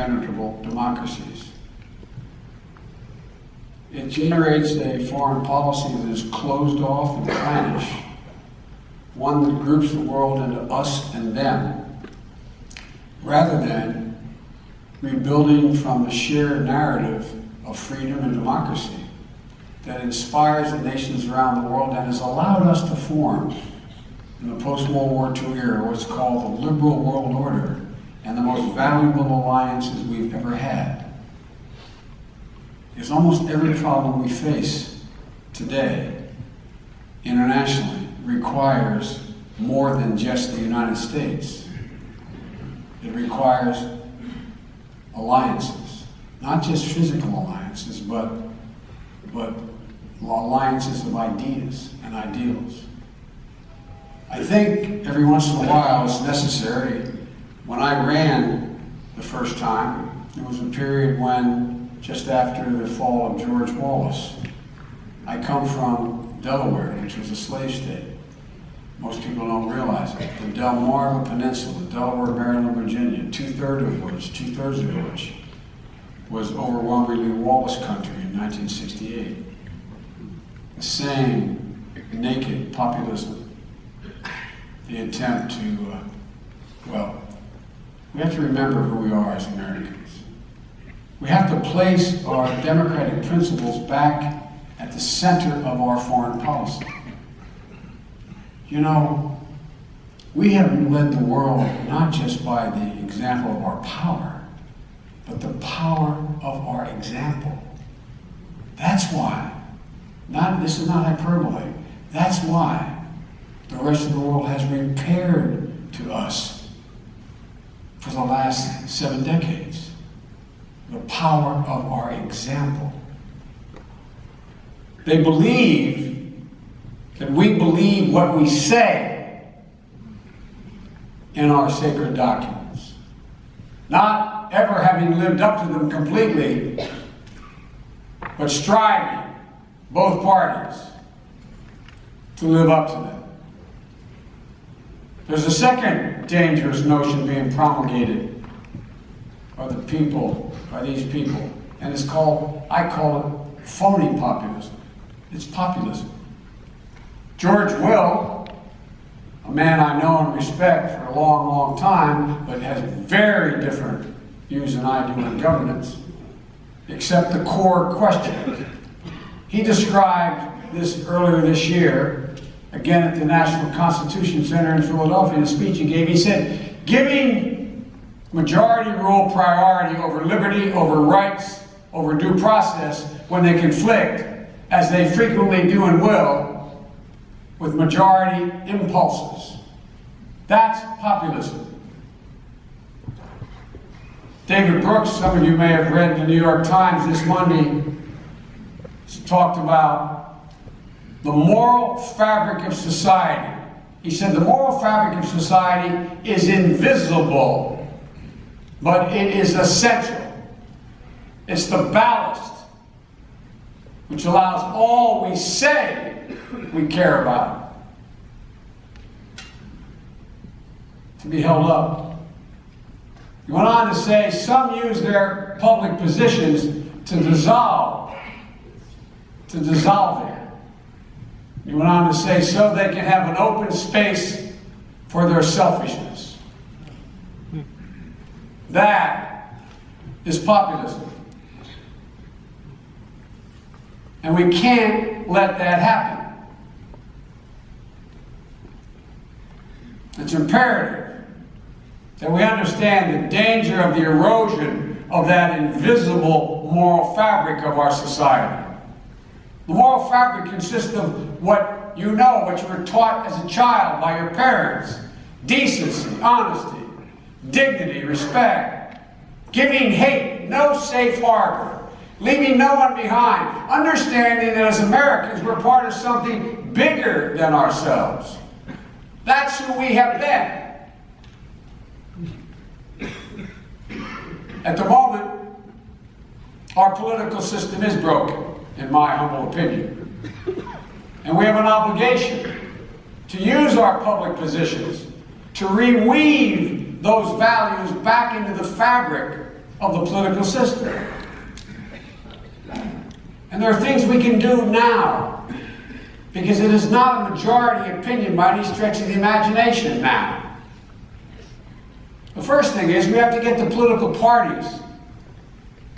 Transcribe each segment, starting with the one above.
impenetrable democracies. It generates a foreign policy that is closed off and clannish, one that groups the world into us and them, rather than rebuilding from the shared narrative of freedom and democracy that inspires the nations around the world and has allowed us to form, in the post-World War II era, what's called the liberal world order and the most valuable alliances we've ever had. Because almost every problem we face today, internationally, requires more than just the United States. It requires alliances, not just physical alliances, but alliances of ideas and ideals. I think every once in a while it's necessary. When I ran the first time, there was a period when, just after the fall of George Wallace, I come from Delaware, which was a slave state. Most people don't realize it. The Delmarva Peninsula, Delaware, Maryland, Virginia, two-thirds of which was overwhelmingly Wallace country in 1968. The same naked populism, the attempt to, we have to remember who we are as Americans. We have to place our democratic principles back at the center of our foreign policy. You know, we have led the world not just by the example of our power, but the power of our example. That's why, this is not hyperbole, that's why the rest of the world has repaired to us for the last 7 decades. The power of our example. They believe that we believe what we say in our sacred documents, not ever having lived up to them completely, but striving, both parties, to live up to them. There's a second dangerous notion being promulgated by the people, by these people, and it's called, I call it phony populism. It's populism. George Will, a man I know and respect for a long, long time, but has very different views than I do on governance, except the core question. He described this earlier this year, again at the National Constitution Center in Philadelphia, in a speech he gave. He said, giving majority rule priority over liberty, over rights, over due process when they conflict, as they frequently do and will, with majority impulses. That's populism. David Brooks, some of you may have read the New York Times this Monday, talked about the moral fabric of society. He said the moral fabric of society is invisible, but it is essential. It's the ballast which allows all we say we care about to be held up. He went on to say some use their public positions to dissolve it. He went on to say so they can have an open space for their selfishness. That is populism. And we can't let that happen. It's imperative that we understand the danger of the erosion of that invisible moral fabric of our society. The moral fabric consists of what you know, what you were taught as a child by your parents. Decency, honesty, dignity, respect. Giving hate, no safe harbor. Leaving no one behind. Understanding that as Americans we're part of something bigger than ourselves. That's who we have been. At the moment, our political system is broken, in my humble opinion. And we have an obligation to use our public positions to reweave those values back into the fabric of the political system. And there are things we can do now, because it is not a majority opinion by any stretch of the imagination now. The first thing is we have to get the political parties.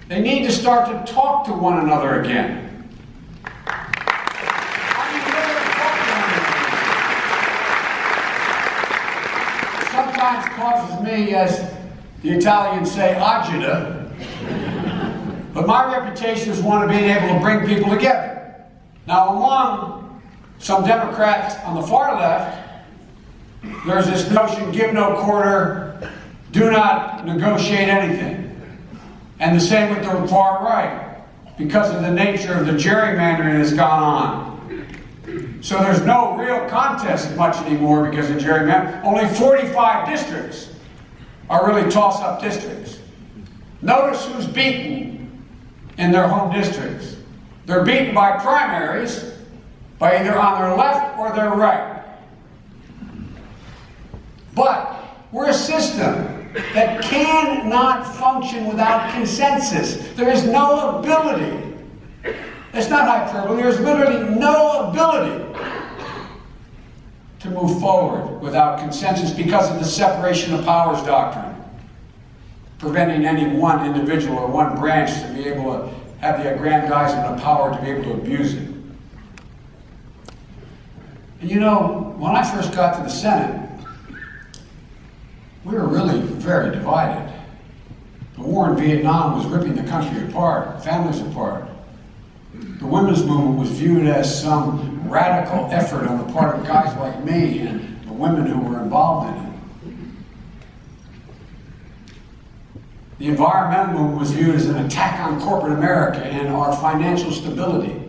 They need to start to talk to one another again. Sometimes causes me, as the Italians say, agita. But my reputation is one of being able to bring people together. Now, among some Democrats on the far left, there's this notion, give no quarter, do not negotiate anything. And the same with the far right, because of the nature of the gerrymandering that's gone on. So there's no real contest much anymore because of gerrymandering. Only 45 districts are really toss-up districts. Notice who's beaten in their home districts. They're beaten by primaries, by either on their left or their right. But we're a system that cannot function without consensus. There is no ability. It's not hyperbole. There's literally no ability to move forward without consensus because of the separation of powers doctrine, preventing any one individual or one branch to be able to have the aggrandizement of power to be able to abuse it. And you know, when I first got to the Senate, we were really very divided. The war in Vietnam was ripping the country apart, families apart. The women's movement was viewed as some radical effort on the part of guys like me and the women who were involved in it. The environmental movement was viewed as an attack on corporate America and our financial stability.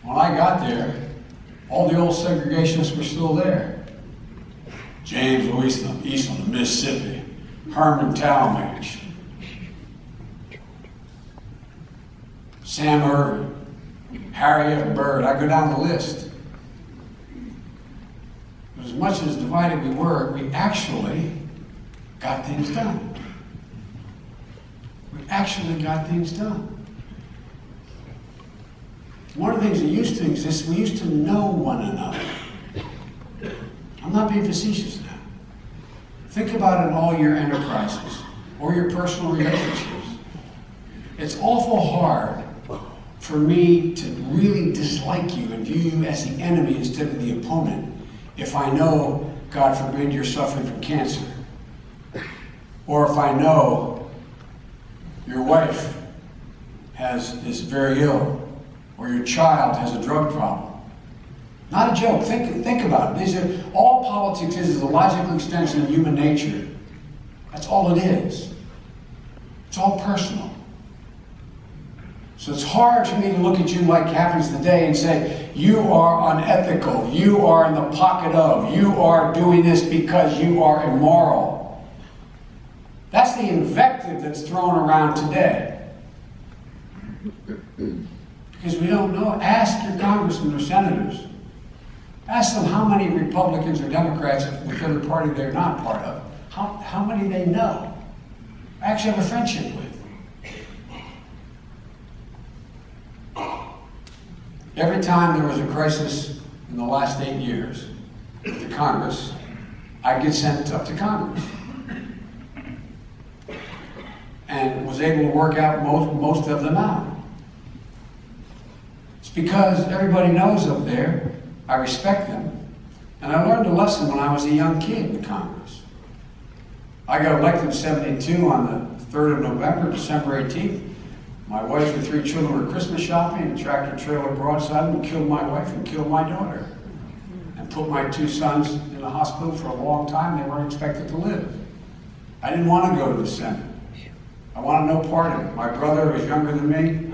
When I got there, all the old segregationists were still there. James East on the Mississippi, Herman Talmadge, Sam Irvin, Harriet Byrd. I go down the list. But as much as divided we were, we actually got things done. We actually got things done. One of the things that used to exist, we used to know one another. I'm not being facetious now. Think about it in all your enterprises or your personal relationships. It's awful hard for me to really dislike you and view you as the enemy instead of the opponent if I know, God forbid, you're suffering from cancer. Or if I know your wife is very ill, or your child has a drug problem. Not a joke. Think about it. These are all politics is a logical extension of human nature. That's all it is. It's all personal. So it's hard for me to look at you like happens today and say, you are unethical, you are in the pocket of, you are doing this because you are immoral. That's the invective that's thrown around today. Because we don't know. Ask your congressmen or senators. Ask them how many Republicans or Democrats, whichever party they're not part of, how many they know, actually have a friendship with. Every time there was a crisis in the last 8 years with the Congress, I'd get sent up to Congress. And was able to work out most of them out. It's because everybody knows up there, I respect them, and I learned a lesson when I was a young kid in Congress. I got elected in '72 on the 3rd of November, December 18th. My wife and 3 children were Christmas shopping, and a tractor trailer broadside and killed my wife and killed my daughter. And put my 2 sons in the hospital for a long time. They weren't expected to live. I didn't want to go to the Senate. I wanted no part of it. My brother, who was younger than me,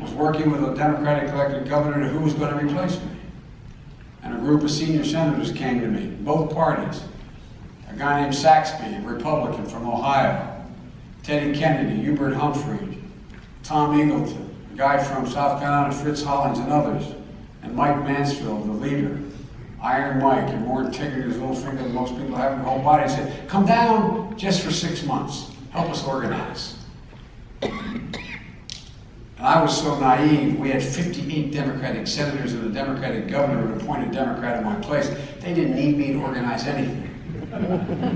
was working with a Democratic elected governor who was going to replace me. And a group of senior senators came to me, both parties. A guy named Saxby, a Republican from Ohio, Teddy Kennedy, Hubert Humphrey, Tom Eagleton, a guy from South Carolina, Fritz Hollings, and others, and Mike Mansfield, the leader. Iron Mike, and more integrity with his little finger than most people have in their whole body. He said, come down just for 6 months. Help us organize. And I was so naive. We had 58 Democratic senators and a Democratic governor and appointed Democrat in my place. They didn't need me to organize anything.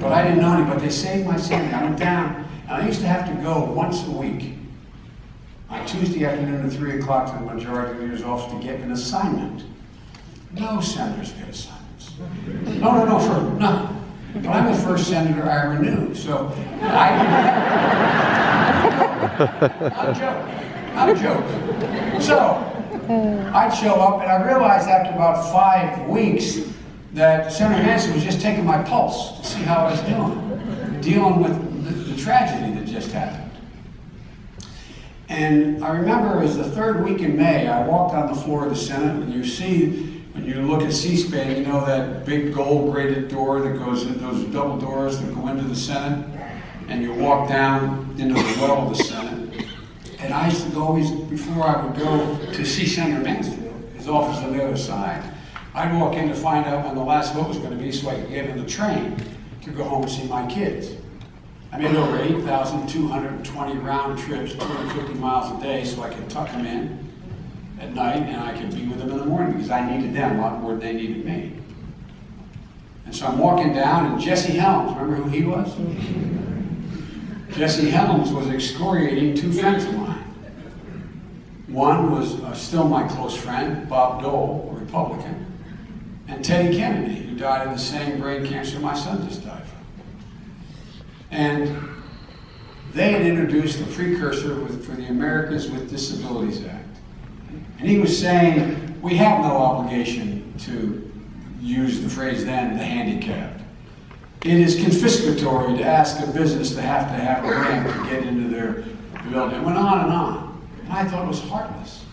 But I didn't know any, but they saved my sanity. I went down, and I used to have to go once a week on Tuesday afternoon at 3 o'clock to the majority leader's office to get an assignment. No senators get assignments. No, none. But I'm the first senator I ever knew, so I'm joking. So I'd show up, and I realized after about 5 weeks that Senator Manson was just taking my pulse to see how I was doing, dealing with the tragedy that just happened. And I remember it was the 3rd week in May, I walked on the floor of the Senate, and you see, when you look at C-SPAN, you know that big gold-grated door that goes in, those double doors that go into the Senate, and you walk down into the well of the Senate. And I used to go always, before I would go to see Senator Mansfield, his office on the other side, I'd walk in to find out when the last vote was going to be so I could get in the train to go home and see my kids. I made over 8,220 round trips, 250 miles a day, so I could tuck them in at night and I could be with them in the morning because I needed them a lot more than they needed me. And so I'm walking down, and Jesse Helms, remember who he was? Jesse Helms was excoriating 2 friends of mine. One was still my close friend, Bob Dole, a Republican, and Teddy Kennedy, who died of the same brain cancer my son just died from. And they had introduced the precursor for the Americans with Disabilities Act. And he was saying, we have no obligation to use the phrase then, the handicapped. It is confiscatory to ask a business to have a ramp to get into their building. It went on and on. And I thought it was heartless.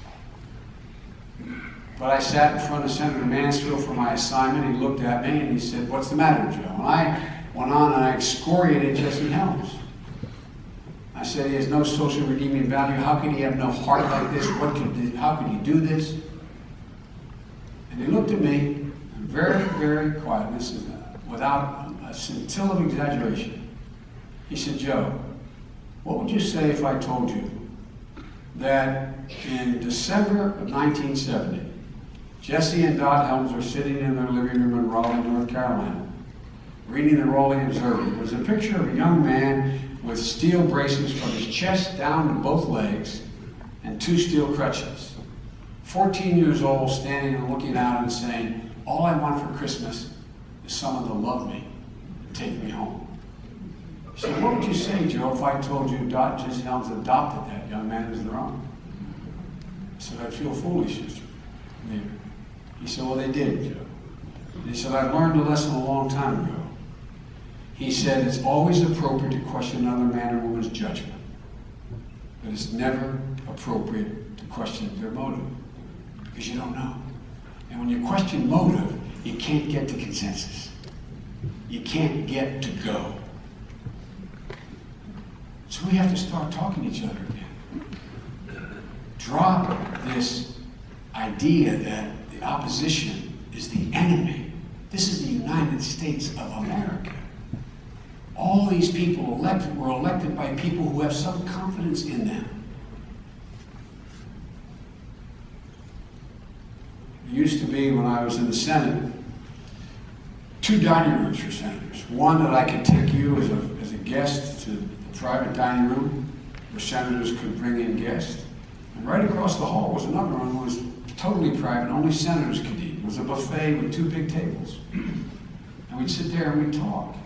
But I sat in front of Senator Mansfield for my assignment. He looked at me and he said, what's the matter, Joe? And I went on and I excoriated Jesse Helms. I said, he has no social redeeming value. How can he have no heart like this? How can he do this? And he looked at me, very, very quiet. This is without a scintilla of exaggeration. He said, Joe, what would you say if I told you that in December of 1970, Jesse and Dot Helms were sitting in their living room in Raleigh, North Carolina, reading the Raleigh Observer. It was a picture of a young man with steel braces from his chest down to both legs and 2 steel crutches. 14 years old, standing and looking out and saying, all I want for Christmas is someone to love me and take me home. He said, what would you say, Joe, if I told you Dot Jesse Helms adopted that young man as their own? I said, I'd feel foolish, Mr. Leader. He said, well, they did, Joe. And he said, I've learned a lesson a long time ago. He said, it's always appropriate to question another man or woman's judgment, but it's never appropriate to question their motive, because you don't know. And when you question motive, you can't get to consensus. You can't get to go. So we have to start talking to each other again. Drop this idea that the opposition is the enemy. This is the United States of America. All these people were elected by people who have some confidence in them. It used to be, when I was in the Senate, 2 dining rooms for senators. One that I could take you as a guest to a private dining room where senators could bring in guests. And right across the hall was another one that was totally private, only senators could eat. It was a buffet with 2 big tables. And we'd sit there and we'd talk.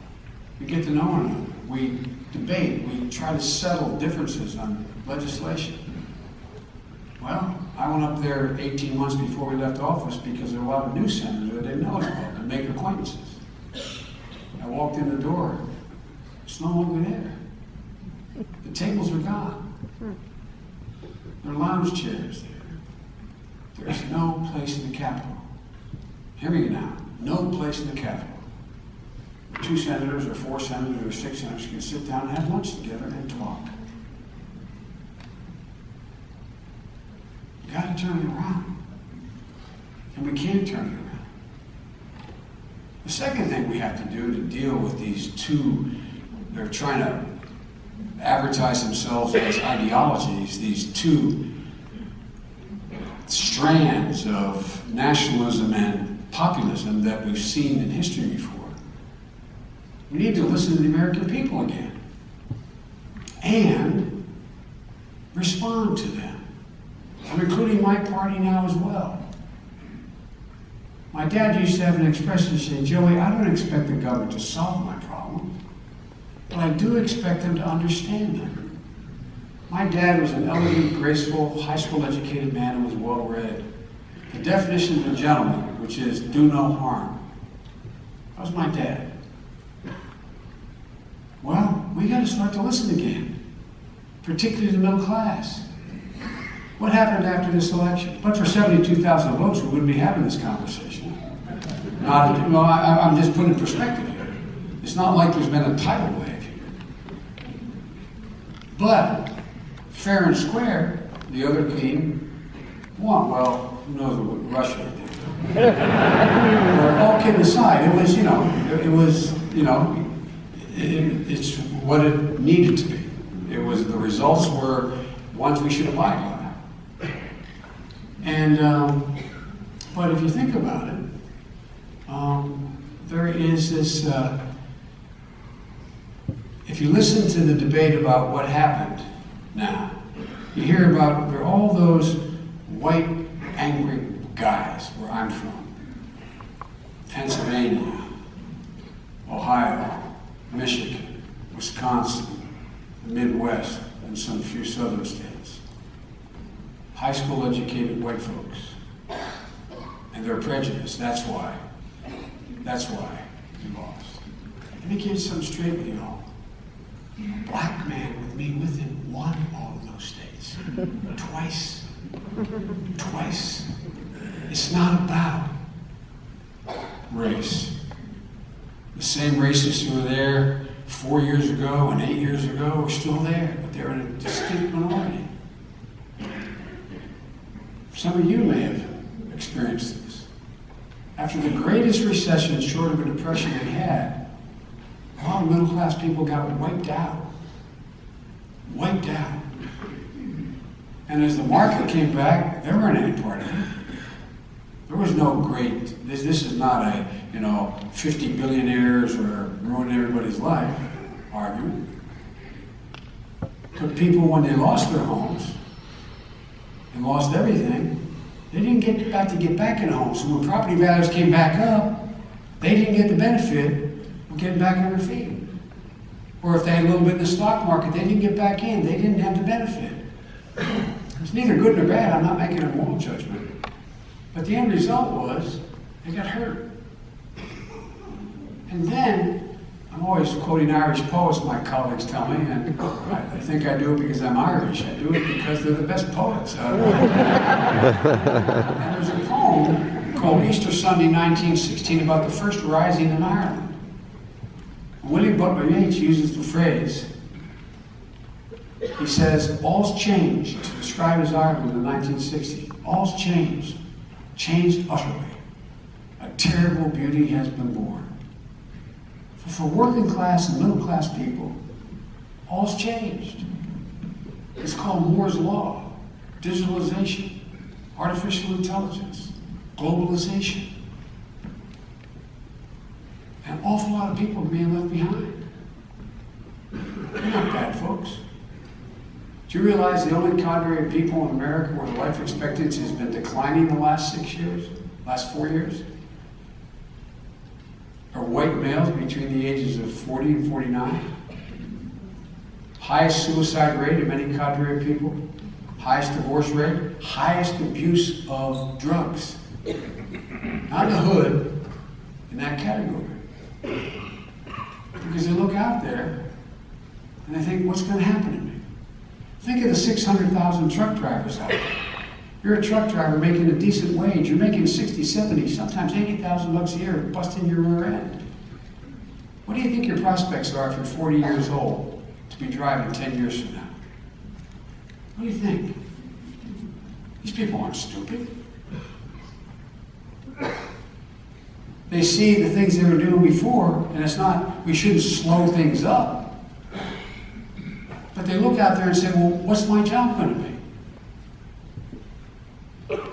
We get to know one another. We debate. We try to settle differences on legislation. Well, I went up there 18 months before we left office because there were a lot of new senators that I didn't know about to make acquaintances. I walked in the door. It's no longer there. The tables are gone. There are lounge chairs there. There's no place in the Capitol. Hear me now. No place in the Capitol. 2 senators or 4 senators or 6 senators can sit down and have lunch together and talk. You got to turn it around. And we can't turn it around. The second thing we have to do to deal with these two, they're trying to advertise themselves as ideologies, these two strands of nationalism and populism that we've seen in history before. We need to listen to the American people again and respond to them. I'm including my party now as well. My dad used to have an expression saying, Joey, I don't expect the government to solve my problems, but I do expect them to understand them. My dad was an elegant, graceful, high school educated man who was well read. The definition of a gentleman, which is do no harm. That was my dad. Well, we got to start to listen again, particularly the middle class. What happened after this election? But for 72,000 votes, we wouldn't be having this conversation. I'm just putting it in perspective here. It's not like there's been a tidal wave here. But, fair and square, the other team won. Well, who knows what Russia did. But all kidding aside, it's what it needed to be. The results were ones we should abide by. And, but if you think about it, there is this, if you listen to the debate about what happened now, you hear about there are all those white, angry guys where I'm from. Pennsylvania, Ohio, Michigan, Wisconsin, the Midwest, and some few southern states. High school educated white folks. And they're prejudiced. That's why we lost. Let me get something straight with you all. A black man with me with him won all of those states. Twice. Twice. It's not about race. The same racists who were there 4 years ago and 8 years ago are still there, but they're in a distinct minority. Some of you may have experienced this. After the greatest recession short of a depression we had, a lot of middle class people got wiped out. Wiped out. And as the market came back, there weren't any part of it. There was no great, this is not a, 50 billionaires or ruin everybody's life argument. But people, when they lost their homes and lost everything, they didn't get back in homes. So when property values came back up, they didn't get the benefit of getting back on their feet. Or if they had a little bit in the stock market, they didn't get back in. They didn't have the benefit. It's neither good nor bad. I'm not making a moral judgment. But the end result was they got hurt. And then, I'm always quoting Irish poets, my colleagues tell me, and I think I do it because I'm Irish. I do it because they're the best poets. And there's a poem called Easter Sunday 1916 about the first rising in Ireland. William Butler Yeats uses the phrase, he says, all's changed, to describe his Ireland in 1960. All's changed, changed utterly. A terrible beauty has been born. For working class and middle class people, all's changed. It's called Moore's Law, digitalization, artificial intelligence, globalization. An awful lot of people are being left behind. They're not bad folks. Do you realize the only cadre of people in America where the life expectancy has been declining the last 6 years, last 4 years? Are white males between the ages of 40 and 49. Highest suicide rate of any cadre of people. Highest divorce rate. Highest abuse of drugs. Not the hood, in that category. Because they look out there and they think, what's going to happen to me? Think of the 600,000 truck drivers out there. You're a truck driver making a decent wage. You're making 60, 70, sometimes 80,000 bucks a year, busting your rear end. What do you think your prospects are if you're 40 years old to be driving 10 years from now? What do you think? These people aren't stupid. They see the things they were doing before, and it's not, we shouldn't slow things up. But they look out there and say, well, what's my job going to be?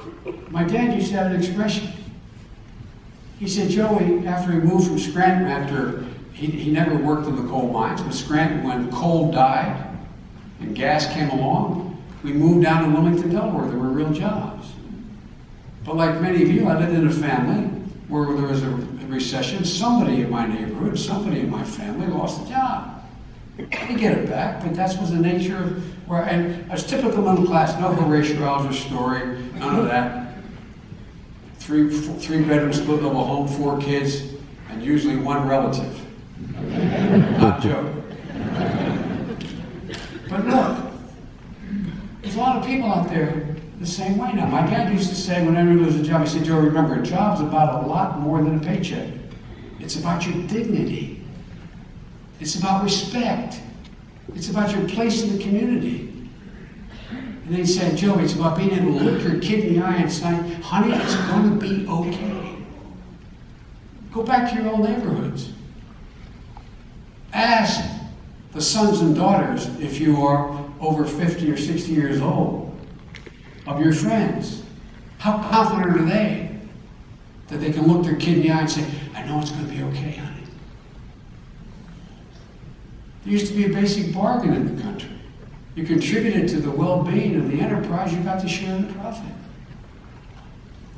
My dad used to have an expression. He said, Joey, after he moved from Scranton, he never worked in the coal mines, but Scranton, when coal died and gas came along, we moved down to Wilmington, Delaware. There were real jobs. But like many of you, I lived in a family where there was a recession. Somebody in my neighborhood, somebody in my family lost a job. They get it back, but that was the nature of where, and a typical middle class, no Horatio Alger story, none of that. Three bedroom split level home, 4 kids, and usually one relative. Not joking. But look, there's a lot of people out there the same way now. My dad used to say whenever he loses a job, he said, Joe, remember, a job's about a lot more than a paycheck. It's about your dignity. It's about respect. It's about your place in the community. And then he said, Joe, it's about being able to look your kid in the eye and say, honey, it's going to be okay. Go back to your old neighborhoods. Ask the sons and daughters, if you are over 50 or 60 years old, of your friends. How confident are they that they can look their kid in the eye and say, I know it's going to be okay, honey. There used to be a basic bargain in the country. You contributed to the well-being of the enterprise, you got to share in the profit.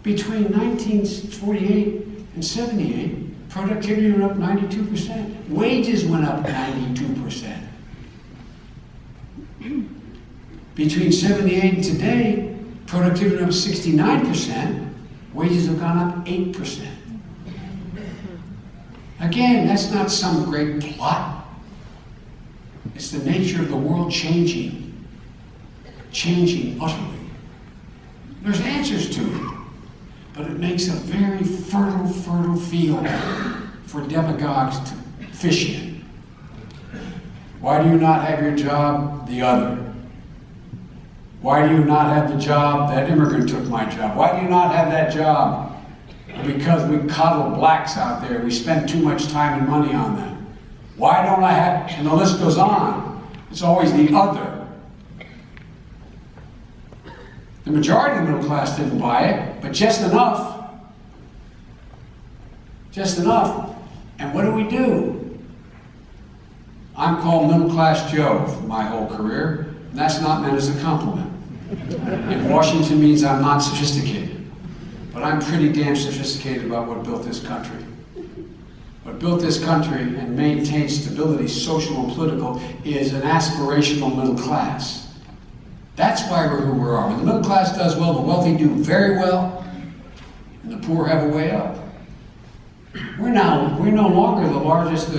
Between 1948 and 78, productivity went up 92%. Wages went up 92%. Between 78 and today, productivity went up 69%. Wages have gone up 8%. Again, that's not some great plot. It's the nature of the world changing utterly. There's answers to it, but it makes a very fertile field for demagogues to fish in. Why do you not have your job? The other. Why do you not have the job? That immigrant took my job. Why do you not have that job? Because we coddle blacks out there. We spend too much time and money on them. Why don't I have, and the list goes on. It's always the other. The majority of the middle class didn't buy it, but just enough. Just enough. And what do? I'm called Middle Class Joe for my whole career, and that's not meant as a compliment. In Washington means I'm not sophisticated, but I'm pretty damn sophisticated about what built this country. What built this country and maintained stability, social and political, is an aspirational middle class. That's why we're who we are. When the middle class does well, the wealthy do very well, and the poor have a way up. We're no longer the wealthiest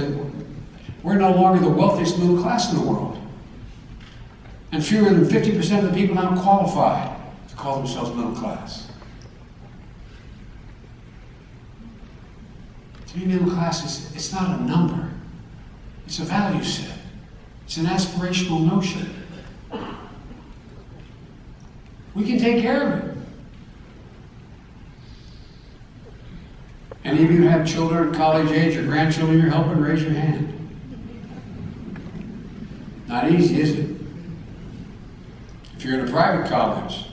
middle class in the world. And fewer than 50% of the people now qualify to call themselves middle class. To be middle class, it's not a number. It's a value set. It's an aspirational notion. We can take care of it. Any of you have children college age or grandchildren you're helping? Raise your hand. Not easy, is it? If you're in a private college,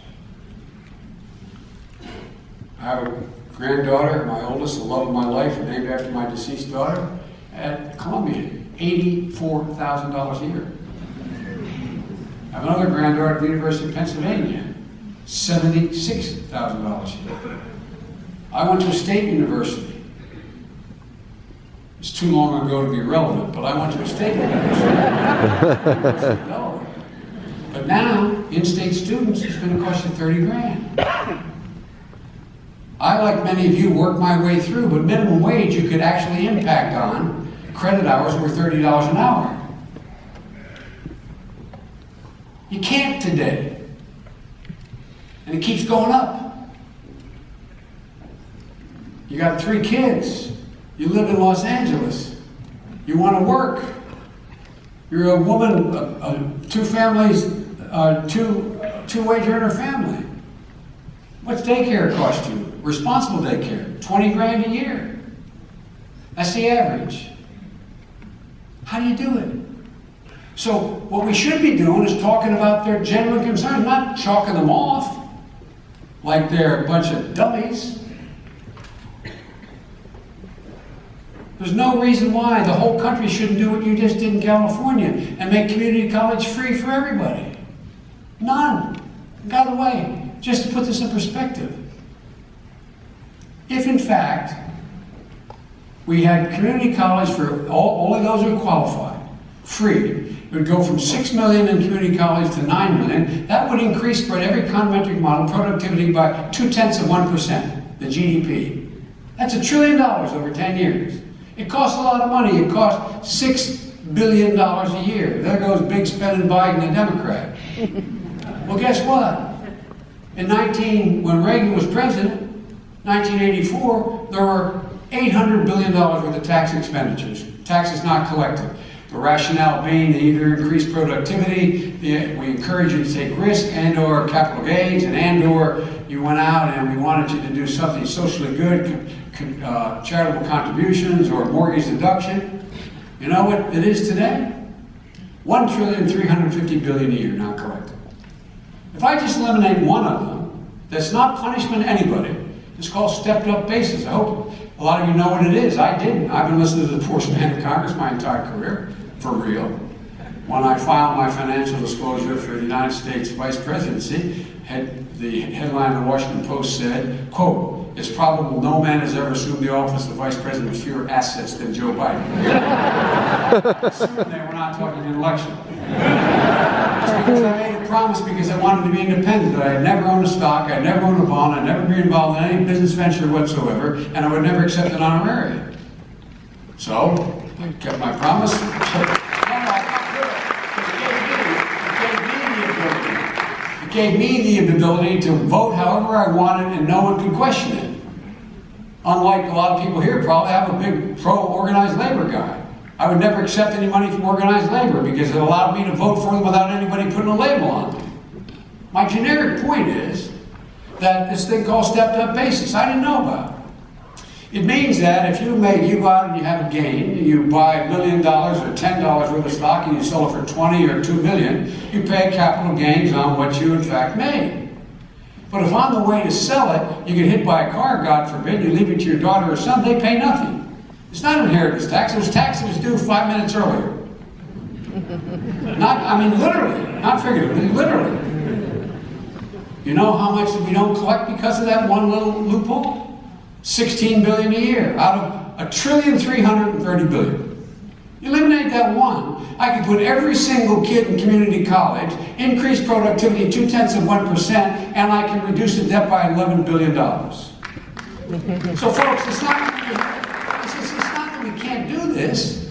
I have a granddaughter, my oldest, the love of my life, named after my deceased daughter, at Columbia, $84,000 a year. I have another granddaughter at the University of Pennsylvania, $76,000 a year. I went to a state university. It's too long ago to be relevant, but I went to a state university. Delaware. But now, in-state students, it's going to cost you 30 grand. I, like many of you, worked my way through, but minimum wage you could actually impact on. Credit hours were $30 an hour. You can't today. And it keeps going up. You got 3 kids. You live in Los Angeles. You want to work. You're a woman, 2 families, 2-wage earner family. What's daycare cost you? Responsible daycare, 20 grand a year. That's the average. How do you do it? So what we should be doing is talking about their genuine concerns, not chalking them off like they're a bunch of dummies. There's no reason why the whole country shouldn't do what you just did in California and make community college free for everybody. None. By the way, just to put this in perspective, if in fact we had community college for only those who qualified, free, it would go from 6 million in community college to 9 million. That would increase, for every econometric model, productivity by 0.2%, the GDP. That's $1 trillion over 10 years. It costs a lot of money. It costs $6 billion a year. There goes big spending Biden, the Democrat. Well, guess what? When Reagan was president, 1984, there were $800 billion worth of tax expenditures, taxes not collected. The rationale being to either increase productivity, we encourage you to take risk and/or capital gains, and/or you went out and we wanted you to do something socially good, charitable contributions or mortgage deduction. You know what it is today? $1.35 trillion a year not collected. If I just eliminate one of them, that's not punishment to anybody. It's called stepped up basis. I hope a lot of you know what it is. I didn't. I've been listening to the poorest man in Congress my entire career, for real. When I filed my financial disclosure for the United States vice presidency, the headline of the Washington Post said, quote, "It's probable no man has ever assumed the office of vice president with fewer assets than Joe Biden." Assuming they were not talking intellectual. It's because I made a promise because I wanted to be independent, that I had never owned a stock, I'd never owned a bond, I'd never be involved in any business venture whatsoever, and I would never accept an honorarium. So, I kept my promise. It gave me the ability to vote however I wanted and no one could question it. Unlike a lot of people here, probably I'm a big pro-organized labor guy. I would never accept any money from organized labor because it allowed me to vote for them without anybody putting a label on them. My generic point is that this thing called stepped up basis, I didn't know about. It means that if you go out and you have a gain, you buy $1 million or $10 worth of stock and you sell it for 20 or 2 million, you pay capital gains on what you in fact made. But if on the way to sell it, you get hit by a car, God forbid, you leave it to your daughter or son, they pay nothing. It's not inheritance tax, there's tax that was due 5 minutes earlier. Literally, not figuratively, literally. You know how much we don't collect because of that one little loophole? $16 billion a year out of $1.33 trillion. You eliminate that one, I could put every single kid in community college, increase productivity 0.2%, and I can reduce the debt by $11 billion. So folks, it's not that we can't do this.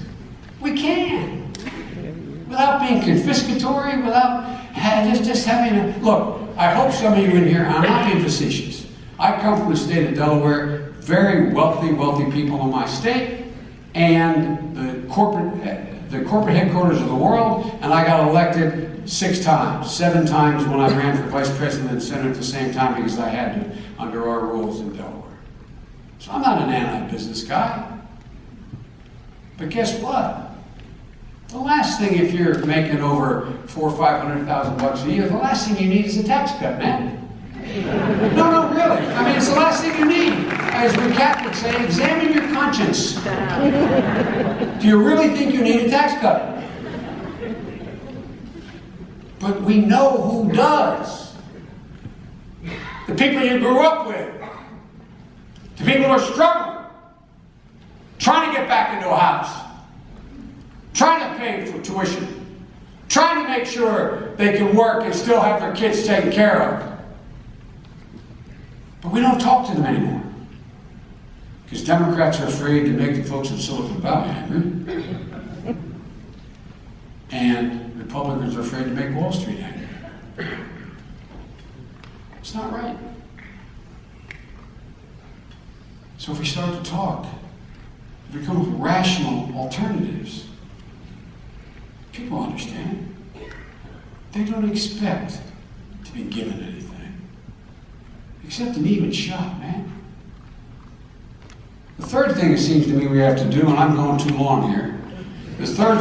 We can. Without being confiscatory, without just having a... Look, I hope some of you in here, I'm not being facetious. I come from the state of Delaware, very wealthy people in my state, and the corporate headquarters of the world, and I got elected 7 times when I ran for vice president and senator at the same time because I had to, under our rules in Delaware. So I'm not an anti-business guy. But guess what? The last thing, if you're making over $400,000 or $500,000 a year, the last thing you need is a tax cut, man. No, really. It's the last thing you need. As we Catholics say, examine your conscience. Do you really think you need a tax cut? But we know who does. The people you grew up with. The people who are struggling. Trying to get back into a house. Trying to pay for tuition. Trying to make sure they can work and still have their kids taken care of. But we don't talk to them anymore. Because Democrats are afraid to make the folks in Silicon Valley angry. And Republicans are afraid to make Wall Street angry. It's not right. So if we start to talk, if we come up with rational alternatives, people understand. They don't expect to be given anything. Except an even shot, man. The third thing it seems to me we have to do, and I'm going too long here, the third